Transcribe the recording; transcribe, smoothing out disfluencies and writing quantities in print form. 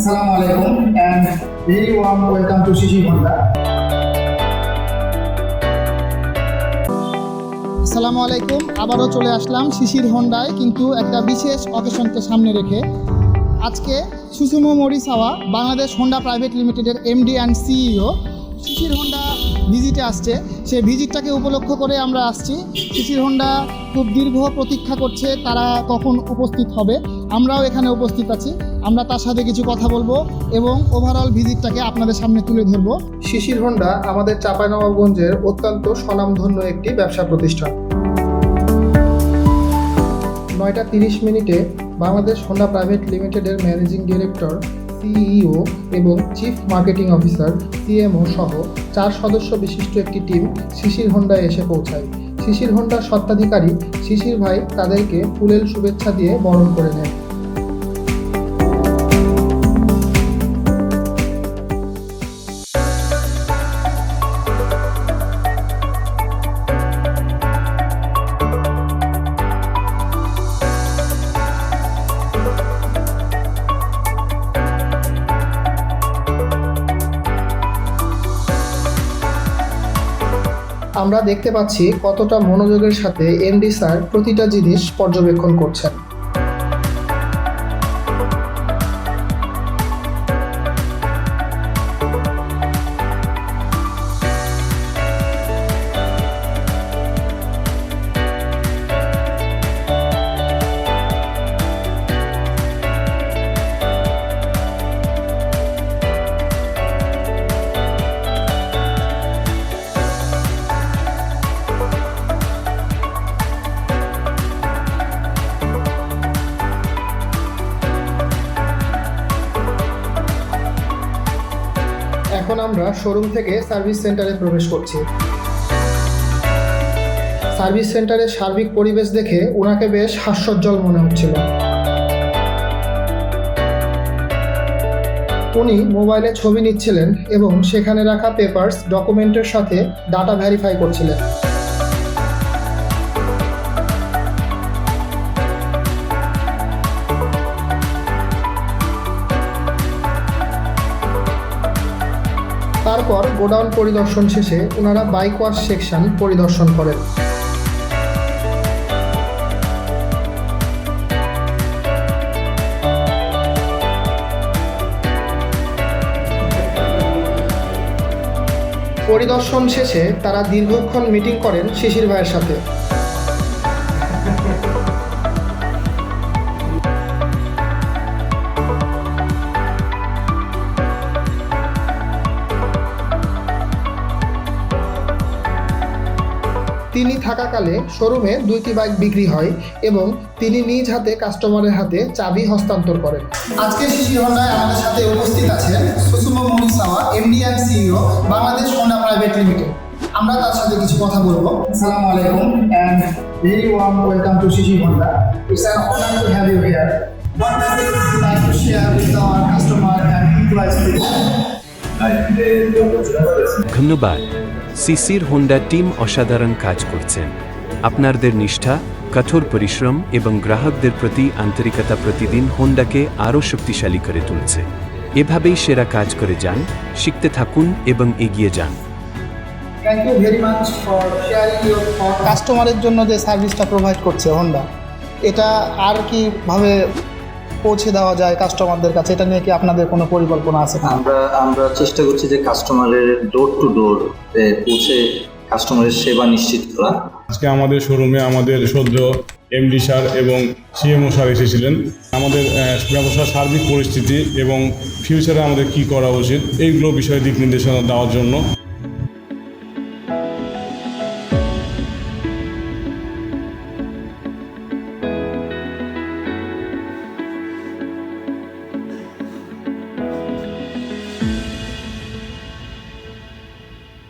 Assalamu alaikum and very warm welcome to Shishir Honda. আসসালামু আলাইকুম, আবারও চলে আসলাম শিশির হোন্ডায়, কিন্তু একটা বিশেষ অকেশনকে সামনে রেখে। আজকে Susumu Morisawa Bangladesh Honda private লিমিটেডের MD and CEO Shishir Honda ভিজিটে আসছে। সেই ভিজিটটাকে উপলক্ষ করে আমরা আসছি। শিশির হোন্ডা খুব দীর্ঘ প্রতীক্ষা করছে তারা কখন উপস্থিত হবে। আমরাও এখানে উপস্থিত আছি। আমরা তার সাথে কিছু কথা বলবো এবং ওভারঅল ভিজিটটাকে আপনাদের সামনে তুলে ধরবো। শিশির হোন্ডা আমাদের চাঁপাইনবাবগঞ্জের অত্যন্ত স্বনামধন্য একটি ব্যবসা প্রতিষ্ঠান। 9:30 বাংলাদেশ হোন্ডা প্রাইভেট লিমিটেডের ম্যানেজিং ডিরেক্টর, সিইও এবং চিফ মার্কেটিং অফিসার সিএমও সহ 4 সদস্য বিশিষ্ট একটি টিম শিশির হোন্ডায় এসে পৌঁছায়। শিশির হোন্ডার স্বত্বাধিকারী শিশির ভাই তাদেরকে ফুলেল শুভেচ্ছা দিয়ে বরণ করে নেয়। আমরা দেখতে পাচ্ছি কতটা মনোযোগের সাথে এমডি স্যার প্রতিটা জিনিস পর্যবেক্ষণ করছেন। এখন আমরা শোরুম থেকে সার্ভিস সেন্টারে প্রবেশ করছি। সার্ভিস সেন্টারের সার্বিক পরিবেশ দেখে ওনাকে বেশ হাস্যোজ্জ্বল মনে হচ্ছিল। উনি মোবাইলে ছবি নিচ্ছিলেন এবং সেখানে রাখা পেপারস ডকুমেন্টের সাথে ডাটা ভেরিফাই করছিলেন। তারপর গোডাউন পরিদর্শন শেষে ওনারা বাইক ওয়াশ সেকশন পরিদর্শন করেন। পরিদর্শন শেষে তারা দীর্ঘক্ষণ মিটিং করেন শিশির ভাইয়ের সাথে। তিনি থাকাকালে শোরুমে 2টি বাইক বিক্রি হয় এবং তিনি নিজ হাতে কাস্টমারের হাতে চাবি হস্তান্তর করেন। আজকে শিশির হোন্ডায় আমাদের সাথে উপস্থিত আছেন Susumu Morisawa MD and CEO Bangladesh Honda private limited. আমরা তার সাথে কিছু কথা বলবো। আসসালামু আলাইকুম and very warm welcome to Shishir Honda. It's an honor to have you here. What message would you like to share with our customer and employees today? ধন্যবাদ। শিশির Honda team অসাধারণ কাজ করছেন। আপনাদের নিষ্ঠা, কঠোর পরিশ্রম এবং গ্রাহকদের প্রতি আন্তরিকতা প্রতিদিন হোন্ডাকে আরও শক্তিশালী করে তুলছে। এভাবেই সেরা কাজ করে যান, শিখতে থাকুন এবং এগিয়ে যান। Thank you very much for sharing your কাস্টমারের জন্য যে সার্ভিসটা প্রোভাইড করছে হোন্ডা, এটা আর কিভাবে পৌঁছে দেওয়া যায় কাস্টমারদের কাছে, এটা নিয়ে কি আপনাদের কোনো পরিকল্পনা আছে? আমরা চেষ্টা করছি যে কাস্টমারের ডোর টু ডোর পৌঁছে কাস্টমারের সেবা নিশ্চিত করা। আজকে আমাদের শোরুমে আমাদের সদ্য এমডি স্যার এবং সিএমও স্যার এসেছিলেন। আমাদের ব্যবসার সার্বিক পরিস্থিতি এবং ফিউচারে আমাদের কী করা উচিত এইগুলো বিষয়ে দিক নির্দেশনা দেওয়ার জন্য।